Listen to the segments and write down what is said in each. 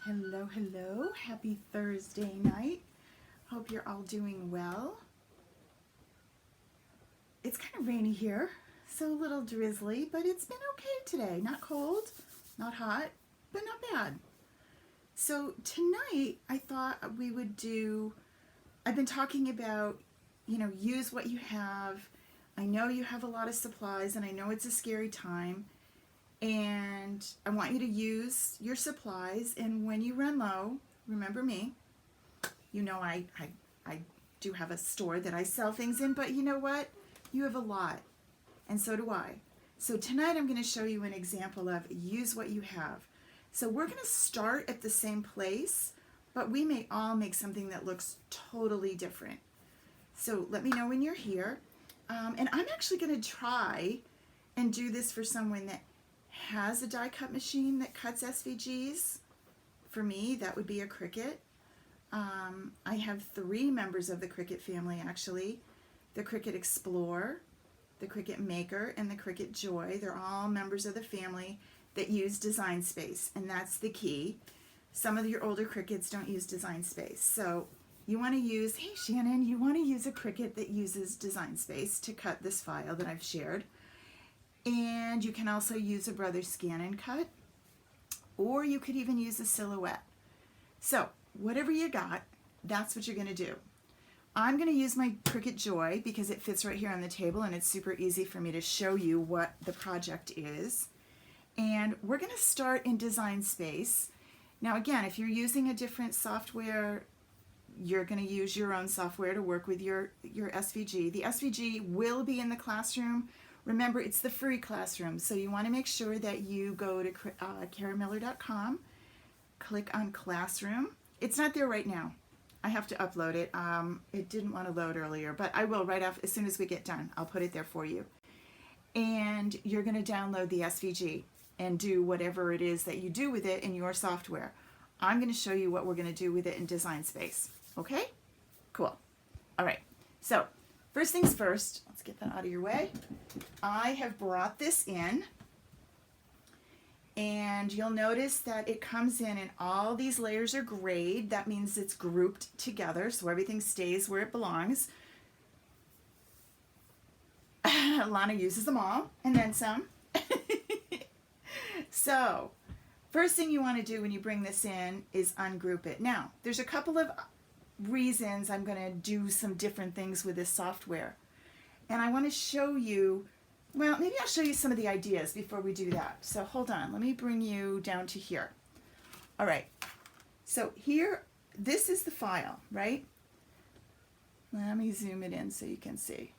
Hello, hello. Happy Thursday night. Hope you're all doing well. It's kind of rainy here, so a little drizzly, but it's been okay today. Not cold, not hot, but not bad. So tonight I thought we would do, I've been talking about, use what you have. I know you have a lot of supplies and I know it's a scary time. And I want you to use your supplies, and when you run low, remember me. You know I do have a store that I sell things in, but you know what? You have a lot, and so do I. So tonight I'm going to show you an example of use what you have. So we're going to start at the same place, but we may all make something that looks totally different. So let me know when you're here. And I'm actually going to try and do this for someone that has a die cut machine that cuts SVGs. For me, that would be a Cricut. I have 3 members of the Cricut family actually. The Cricut Explorer, the Cricut Maker, and the Cricut Joy. They're all members of the family that use Design Space, and that's the key. Some of your older Cricuts don't use Design Space. So you want to use, hey Shannon, you want to use a Cricut that uses Design Space to cut this file that I've shared. And you can also use a Brothers Scan and Cut, or you could even use a Silhouette. So whatever you got, that's what you're going to do. I'm going to use my Cricut Joy because it fits right here on the table and it's super easy for me to show you what the project is. And we're going to start in Design Space. Now again, if you're using a different software, you're going to use your own software to work with your SVG. The SVG will be in the classroom. Remember, it's the free classroom, so you want to make sure that you go to karamiller.com, click on Classroom. It's not there right now. I have to upload it. It didn't want to load earlier, but I will right after, as soon as we get done. I'll put it there for you. And you're going to download the SVG and do whatever it is that you do with it in your software. I'm going to show you what we're going to do with it in Design Space. Okay? Cool. All right. So first things first, let's get that out of your way. I have brought this in, and you'll notice that it comes in and all these layers are grayed. That means it's grouped together, so everything stays where it belongs. Lana uses them all, and then some. So, first thing you want to do when you bring this in is ungroup it. Now, there's a couple of reasons I'm going to do some different things with this software. And I want to show you, well, maybe I'll show you some of the ideas before we do that. So hold on, let me bring you down to here. All right, so here, this is the file, right? Let me zoom it in so you can see.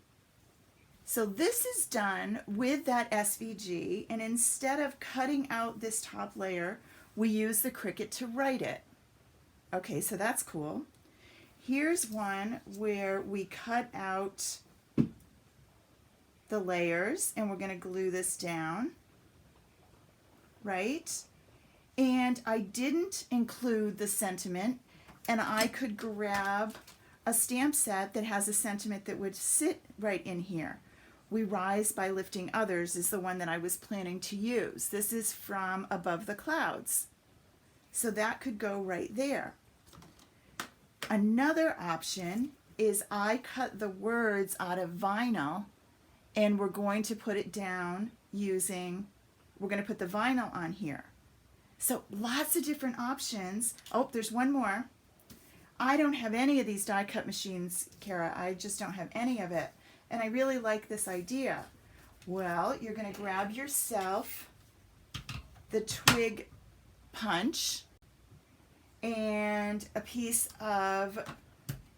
So this is done with that SVG, and instead of cutting out this top layer, we use the Cricut to write it. Okay, so that's cool. Here's one where we cut out the layers and we're going to glue this down, right? And I didn't include the sentiment, and I could grab a stamp set that has a sentiment that would sit right in here. We Rise by Lifting Others is the one that I was planning to use. This is from Above the Clouds. So that could go right there. Another option is I cut the words out of vinyl, and we're going to put it down using, we're going to put the vinyl on here. So lots of different options. Oh, there's one more. I don't have any of these die cut machines, Kara. I just don't have any of it. And I really like this idea. Well, you're going to grab yourself the twig punch and a piece of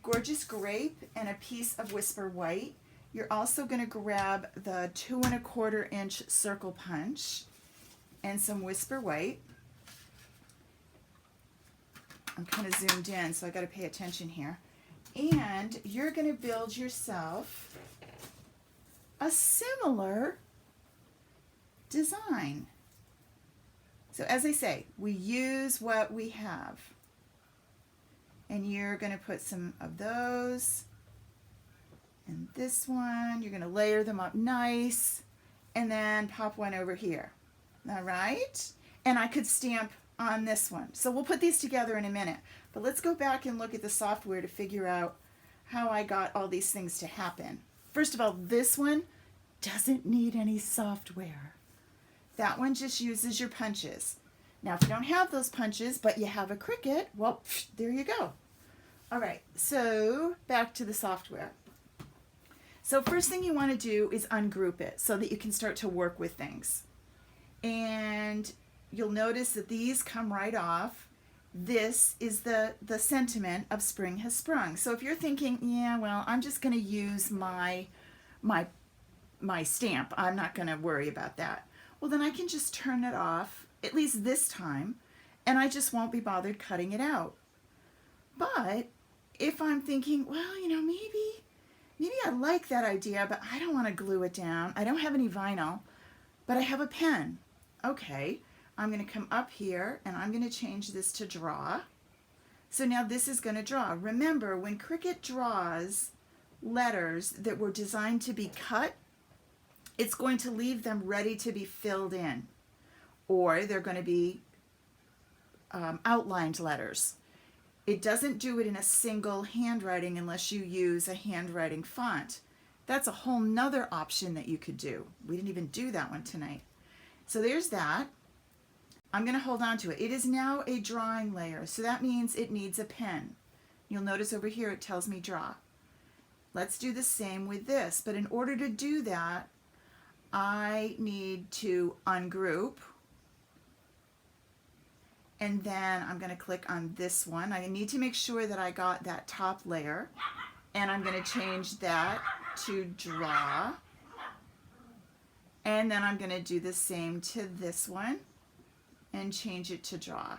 Gorgeous Grape and a piece of Whisper White. You're also going to grab the 2 1/4 inch circle punch and some Whisper White. I'm kind of zoomed in, so I got to pay attention here. And you're going to build yourself a similar design. So as I say, we use what we have. And you're going to put some of those, and this one, you're going to layer them up nice, and then pop one over here. All right? And I could stamp on this one. So we'll put these together in a minute. But let's go back and look at the software to figure out how I got all these things to happen. First of all, this one doesn't need any software. That one just uses your punches. Now, if you don't have those punches, but you have a Cricut, well, there you go. All right, so back to the software. So first thing you want to do is ungroup it so that you can start to work with things. And you'll notice that these come right off. This is the sentiment of Spring has sprung. So if you're thinking, yeah, well, I'm just going to use my stamp. I'm not going to worry about that. Well, then I can just turn it off, at least this time, and I just won't be bothered cutting it out. But if I'm thinking, well, you know, maybe I like that idea, but I don't want to glue it down. I don't have any vinyl, but I have a pen. Okay, I'm going to come up here and I'm going to change this to draw. So now this is going to draw. Remember, when Cricut draws letters that were designed to be cut, it's going to leave them ready to be filled in, or they're going to be outlined letters. It doesn't do it in a single handwriting unless you use a handwriting font. That's a whole nother option that you could do. We didn't even do that one tonight. So there's that. I'm going to hold on to it. It is now a drawing layer, so that means it needs a pen. You'll notice over here it tells me draw. Let's do the same with this, but in order to do that, I need to ungroup, and then I'm going to click on this one. I need to make sure that I got that top layer, and I'm going to change that to draw, and then I'm going to do the same to this one and change it to draw.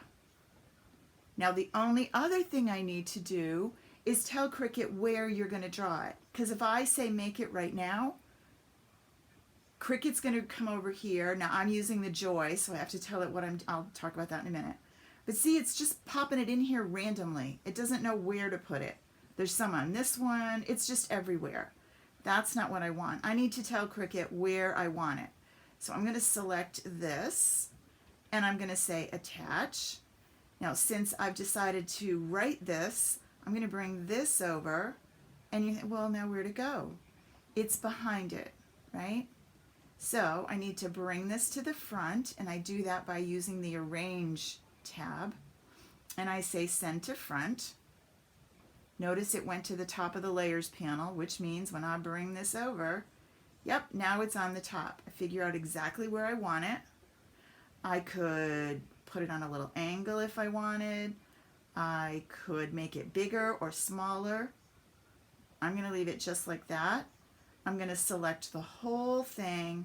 Now the only other thing I need to do is tell Cricut where you're going to draw it, because if I say make it right now, Cricut's going to come over here. Now I'm using the Joy, so I have to tell it what I'll talk about that in a minute. But see, it's just popping it in here randomly. It doesn't know where to put it. There's some on this one. It's just everywhere. That's not what I want. I need to tell Cricut where I want it. So I'm going to select this, and I'm going to say attach. Now, since I've decided to write this, I'm going to bring this over, and you think, well, now where to go? It's behind it, right? So I need to bring this to the front, and I do that by using the Arrange tab, and I say Send to Front. Notice it went to the top of the Layers panel, which means when I bring this over, yep, now it's on the top. I figure out exactly where I want it. I could put it on a little angle if I wanted. I could make it bigger or smaller. I'm going to leave it just like that. I'm going to select the whole thing,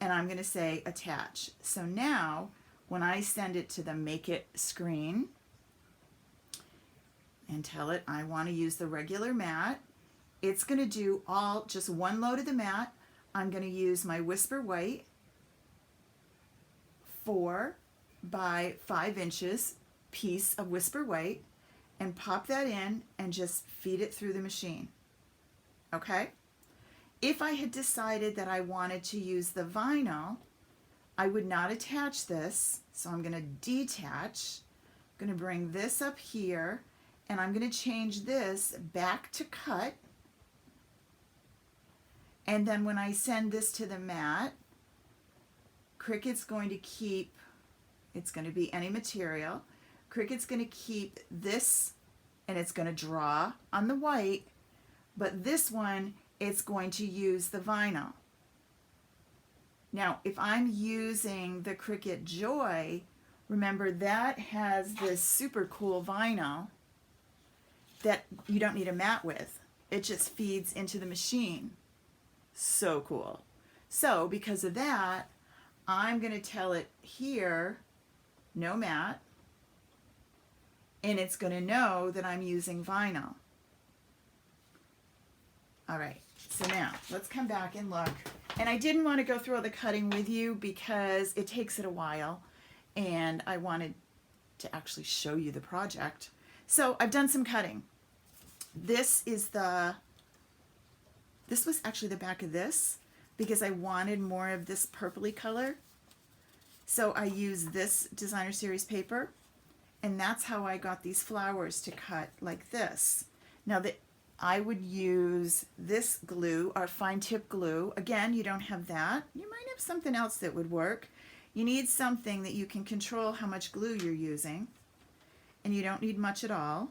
and I'm going to say attach. So now when I send it to the Make It screen and tell it I want to use the regular mat, it's going to do just one load of the mat. I'm going to use my Whisper White 4 by 5 inches piece of Whisper White and pop that in and just feed it through the machine. Okay? If I had decided that I wanted to use the vinyl, I would not attach this, so I'm going to detach. I'm going to bring this up here, and I'm going to change this back to cut. And then when I send this to the mat, Cricut's going to keep, it's going to be any material. Cricut's going to keep this, and it's going to draw on the white, but this one, it's going to use the vinyl. Now, if I'm using the Cricut Joy, remember that has this super cool vinyl that you don't need a mat with. It just feeds into the machine. So cool. So because of that, I'm going to tell it here, no mat, and it's going to know that I'm using vinyl. All right, so now let's come back and look. And I didn't want to go through all the cutting with you because it takes it a while, and I wanted to actually show you the project. So I've done some cutting. This was actually the back of this because I wanted more of this purpley color. So I use this designer series paper, and that's how I got these flowers to cut like this. Now I would use this glue, our fine tip glue. Again, you don't have that. You might have something else that would work. You need something that you can control how much glue you're using, and you don't need much at all.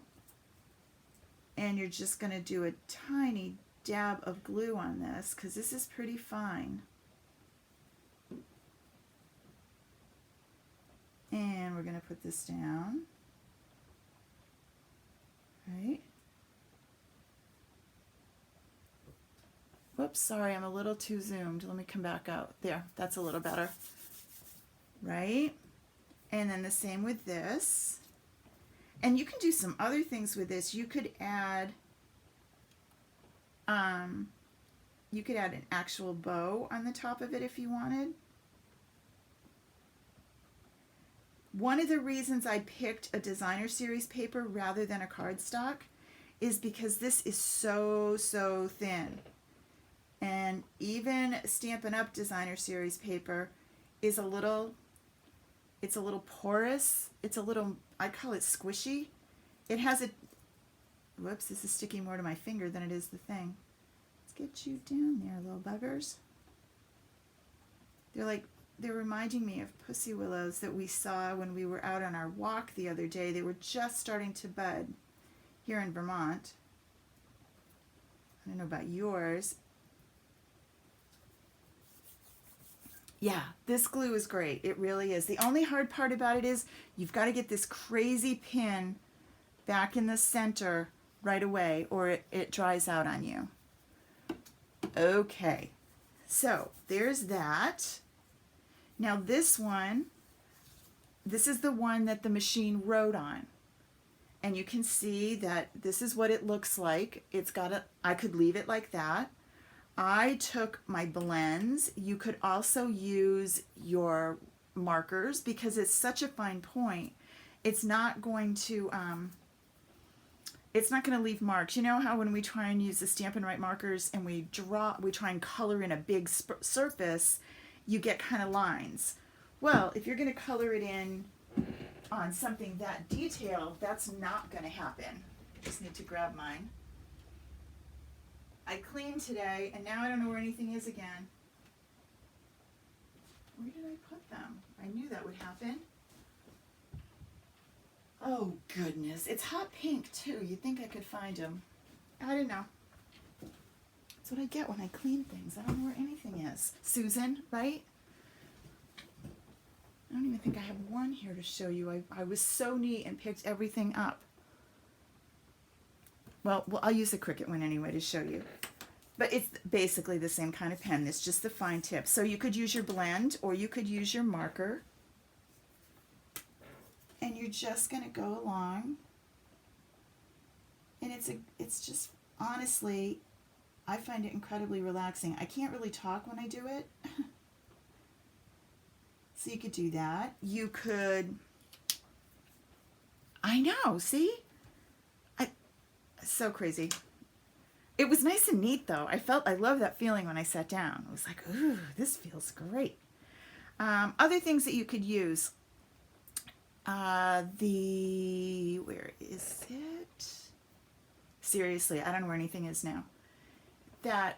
And you're just going to do a tiny dab of glue on this because this is pretty fine. And we're going to put this down. Right? Whoops, sorry, I'm a little too zoomed. Let me come back out. There, that's a little better. Right? And then the same with this. And you can do some other things with this. You could add an actual bow on the top of it if you wanted. One of the reasons I picked a designer series paper rather than a cardstock is because this is so thin. And even Stampin' Up! Designer series paper is a little porous. It's a little, I call it squishy. It has whoops, this is sticking more to my finger than it is the thing. Let's get you down there, little buggers. They're reminding me of pussy willows that we saw when we were out on our walk the other day. They were just starting to bud here in Vermont. I don't know about yours. Yeah, this glue is great. It really is. The only hard part about it is you've got to get this crazy pin back in the center right away or it dries out on you. Okay, so there's that. Now this one, this is the one that the machine wrote on. And you can see that this is what it looks like. I could leave it like that. I took my blends. You could also use your markers because it's such a fine point. It's not going to leave marks. You know how when we try and use the Stampin' Write markers and we try and color in a big surface, you get kind of lines. Well, if you're going to color it in on something that detailed, that's not going to happen. Just need to grab mine. I cleaned today, and now I don't know where anything is again. Where did I put them? I knew that would happen. Oh, goodness. It's hot pink, too. You'd think I could find them. I don't know. That's what I get when I clean things. I don't know where anything is. Susan, right? I don't even think I have one here to show you. I was so neat and picked everything up. Well, I'll use the Cricut one anyway to show you. But it's basically the same kind of pen. It's just the fine tip. So you could use your blend or you could use your marker. And you're just going to go along. And it's just, honestly, I find it incredibly relaxing. I can't really talk when I do it. So you could do that. You could, I know, see? So crazy. It was nice and neat though. I love that feeling when I sat down. I was like, ooh, this feels great. Other things that you could use. Where is it? Seriously, I don't know where anything is now. That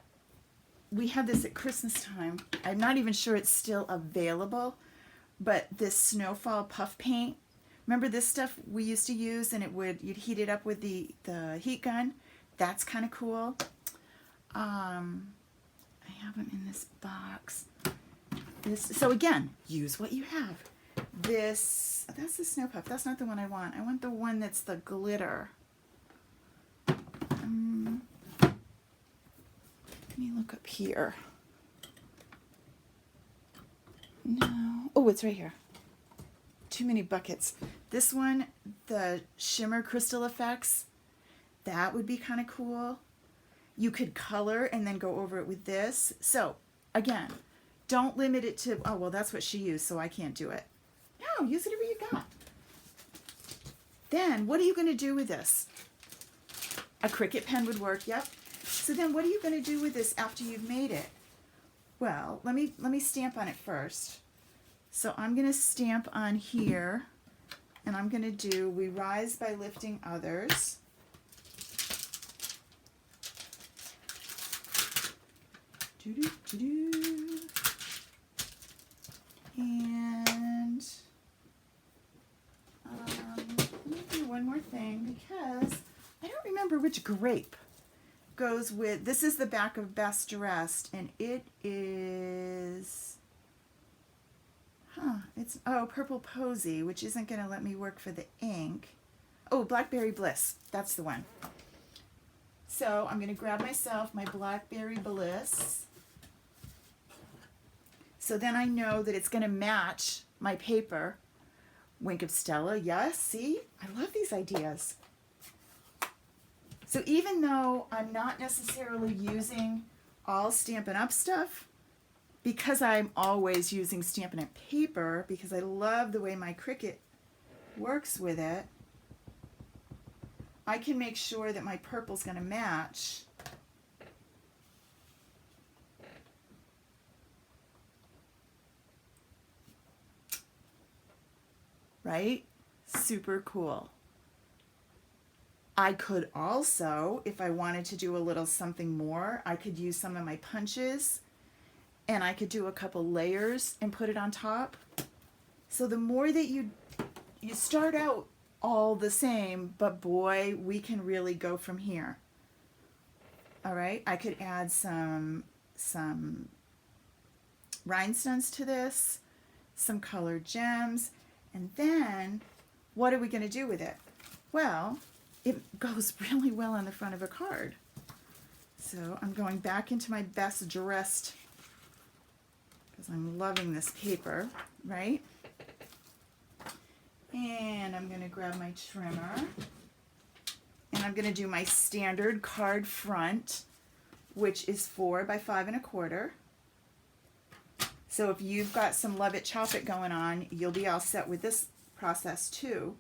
we had this at Christmas time. I'm not even sure it's still available, but this snowfall puff paint. Remember this stuff we used to use and you'd heat it up with the heat gun? That's kind of cool. I have them in this box. So again, use what you have. That's the snow puff. That's not the one I want. I want the one that's the glitter. Let me look up here. No. Oh, it's right here. Too many buckets. This one, the shimmer crystal effects, that would be kind of cool. You could color and then go over it with this. So again, don't limit it to, oh, well, that's what she used, so I can't do it. No, use whatever you got. Then what are you going to do with this? A Cricut pen would work, yep. So then what are you going to do with this after you've made it? Well, let me stamp on it first. So I'm going to stamp on here, and I'm going to do We Rise by Lifting Others. Doo-doo-doo-doo. And let me do one more thing because I don't remember which grape goes with, this is the back of Best Dressed, and it is, it's, Purple Posy, which isn't going to let me work for the ink. Oh, Blackberry Bliss, that's the one. So I'm going to grab myself my Blackberry Bliss. So then I know that it's going to match my paper. Wink of Stella, yes, see? I love these ideas. So even though I'm not necessarily using all Stampin' Up! Stuff, because I'm always using Stampin' Up! Paper, because I love the way my Cricut works with it, I can make sure that my purple's going to match. Right? Super cool. I could also, if I wanted to do a little something more, I could use some of my punches and I could do a couple layers and put it on top. So the more that you start out all the same, but boy, we can really go from here. All right, I could add some rhinestones to this, some colored gems, and then what are we going to do with it? Well, it goes really well on the front of a card. So I'm going back into my Best Dressed because I'm loving this paper, right? And I'm going to grab my trimmer and I'm going to do my standard card front, which is 4 by 5 1/4. So if you've got some Love It, Chop It going on, you'll be all set with this process too.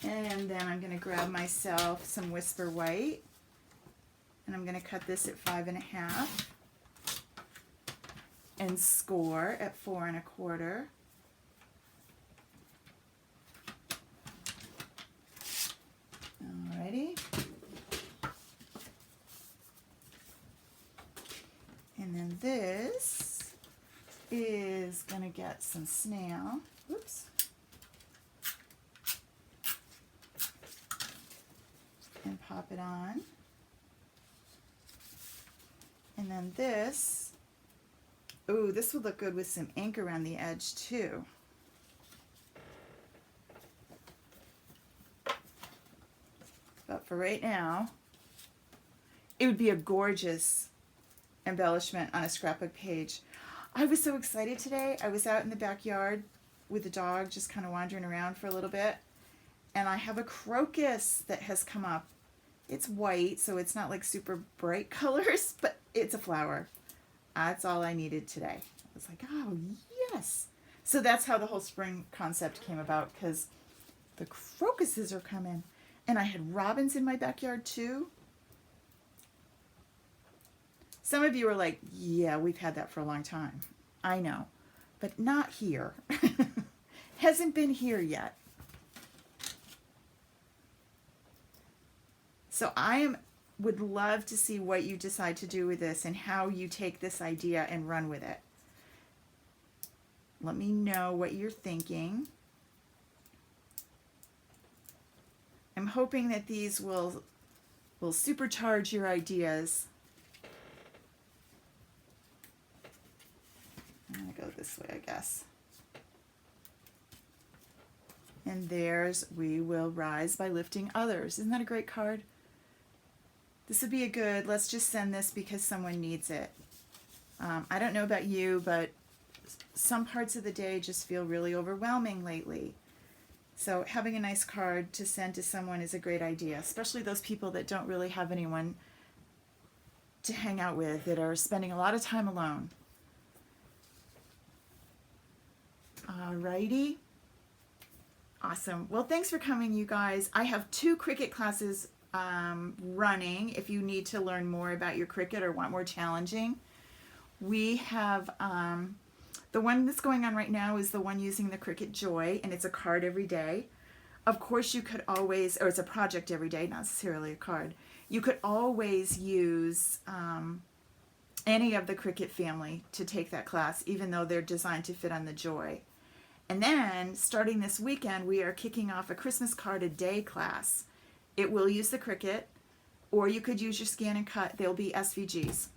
And then I'm going to grab myself some Whisper White, and I'm going to cut this at 5 1/2 and score at 4 1/4. Alrighty. And then this is going to get some snail. Whoops. And pop it on. And then this, ooh, this would look good with some ink around the edge too. But for right now, it would be a gorgeous embellishment on a scrapbook page. I was so excited today. I was out in the backyard with the dog, just kind of wandering around for a little bit. And I have a crocus that has come up. It's white, so it's not like super bright colors, but it's a flower. That's all I needed today. I was like, oh, yes. So that's how the whole spring concept came about, because the crocuses are coming. And I had robins in my backyard too. Some of you are like, yeah, we've had that for a long time. I know, but not here. Hasn't been here yet. So would love to see what you decide to do with this and how you take this idea and run with it. Let me know what you're thinking. I'm hoping that these will supercharge your ideas. I'm going to go this way, I guess. And there's We Will Rise by Lifting Others. Isn't that a great card? This would be a good, let's just send this because someone needs it. I don't know about you, but some parts of the day just feel really overwhelming lately. So having a nice card to send to someone is a great idea, especially those people that don't really have anyone to hang out with, that are spending a lot of time alone. Alrighty. Awesome. Well, thanks for coming, you guys. I have 2 Cricut classes running if you need to learn more about your Cricut or want more challenging. We have the one that's going on right now is the one using the Cricut Joy, and it's a card every day. Of course, you could always, or it's a project every day, not necessarily a card. You could always use any of the Cricut family to take that class, even though they're designed to fit on the Joy. And then, starting this weekend, we are kicking off a Christmas card a day class. It will use the Cricut, or you could use your scan and cut. They'll be SVGs.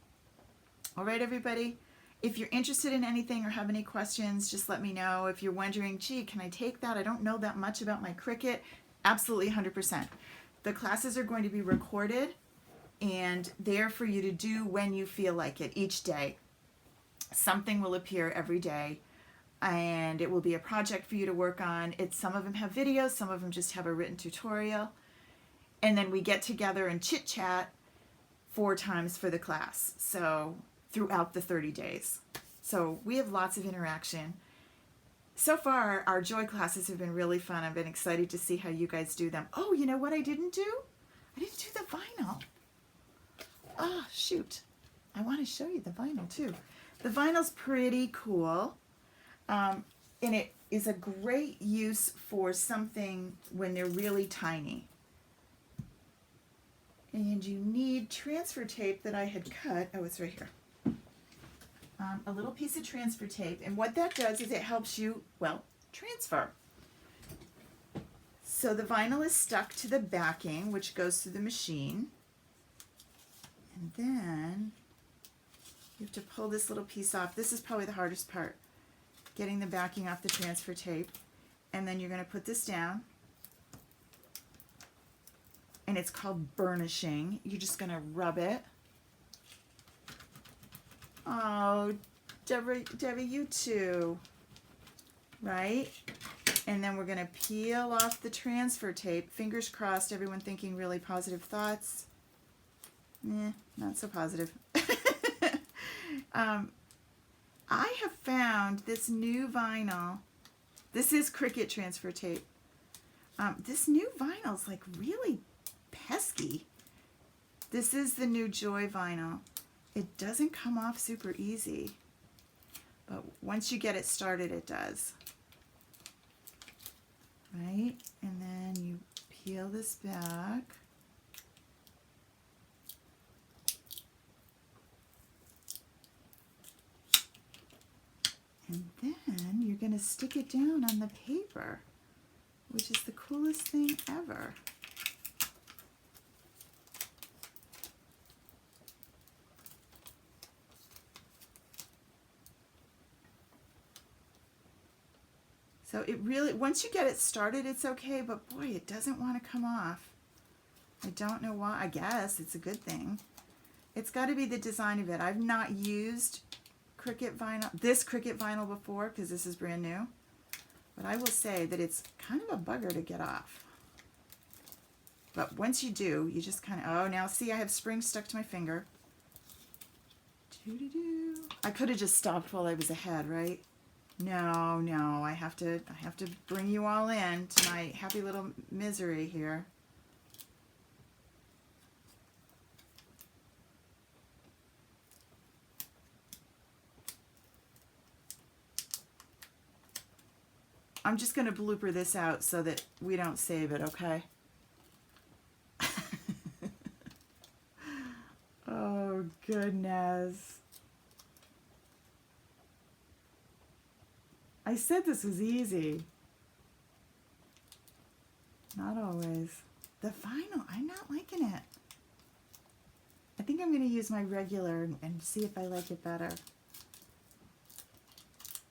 All right, everybody? If you're interested in anything or have any questions, just let me know. If you're wondering, gee, can I take that? I don't know that much about my Cricut. Absolutely 100%. The classes are going to be recorded, and they're for you to do when you feel like it, each day. Something will appear every day, and it will be a project for you to work on. Some of them have videos, some of them just have a written tutorial. And then we get together and chit-chat 4 times for the class, so throughout the 30 days. So we have lots of interaction. So far, our Joy classes have been really fun. I've been excited to see how you guys do them. Oh, you know what I didn't do? I didn't do the vinyl. Oh, shoot. I want to show you the vinyl, too. The vinyl's pretty cool. And it is a great use for something when they're really tiny. And you need transfer tape that I had cut. Oh, it's right here. A little piece of transfer tape. And what that does is it helps you, well, transfer. So the vinyl is stuck to the backing, which goes through the machine. And then you have to pull this little piece off. This is probably the hardest part, getting the backing off the transfer tape. And then you're going to put this down. And it's called burnishing. You're just going to rub it. Oh, Debbie, you too. Right? And then we're going to peel off the transfer tape. Fingers crossed, everyone thinking really positive thoughts. Not so positive. I have found this new vinyl. This is Cricut transfer tape. This new vinyl is like really pesky. This is the new Joy vinyl. It doesn't come off super easy, but once you get it started, it does. Right? And then you peel this back. And then you're going to stick it down on the paper, which is the coolest thing ever. So it really, once you get it started, it's okay, but boy, it doesn't want to come off. I don't know why. I guess it's a good thing. It's got to be the design of it. I've not used Cricut vinyl, this Cricut vinyl before, because this is brand new. But I will say that it's kind of a bugger to get off. But once you do, you just kind of, oh, now see, I have Sprung stuck to my finger. Doo-doo-doo. I could have just stopped while I was ahead, right? No, I have to bring you all in to my happy little misery here. I'm just going to blooper this out so that we don't save it, okay? Oh, goodness. I said this was easy. Not always. The vinyl, I'm not liking it. I think I'm going to use my regular and see if I like it better.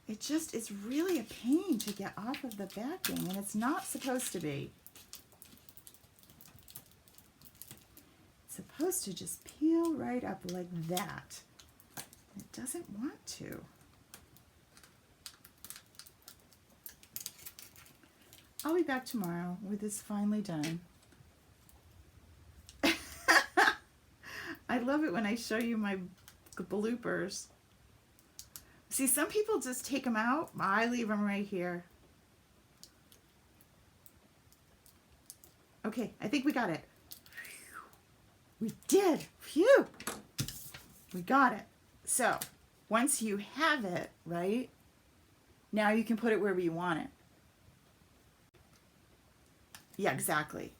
It's really a pain to get off of the backing, and it's not supposed to be. It's supposed to just peel right up like that. It doesn't want to. I'll be back tomorrow with this finally done. I love it when I show you my bloopers. See, some people just take them out. I leave them right here. Okay, I think we got it. We did. Phew. We got it. So once you have it, right, now you can put it wherever you want it. Yeah, exactly.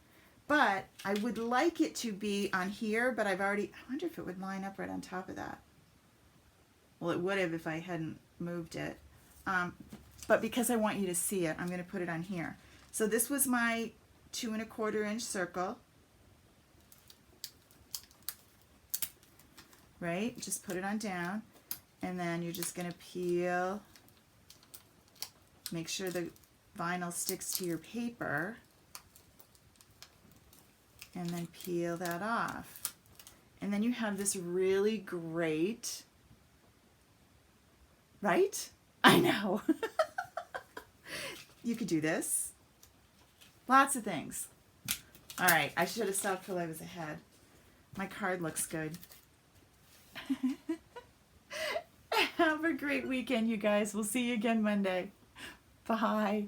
But I would like it to be on here, but I wonder if it would line up right on top of that. Well, it would have if I hadn't moved it. But because I want you to see it, I'm going to put it on here. So this was my 2 1/4 inch circle. Right? Just put it on down. And then you're just going to peel. Make sure the vinyl sticks to your paper. And then peel that off. And then you have this really great, right? I know. You could do this. Lots of things. All right, I should have stopped till I was ahead. My card looks good. Have a great weekend, you guys. We'll see you again Monday. Bye.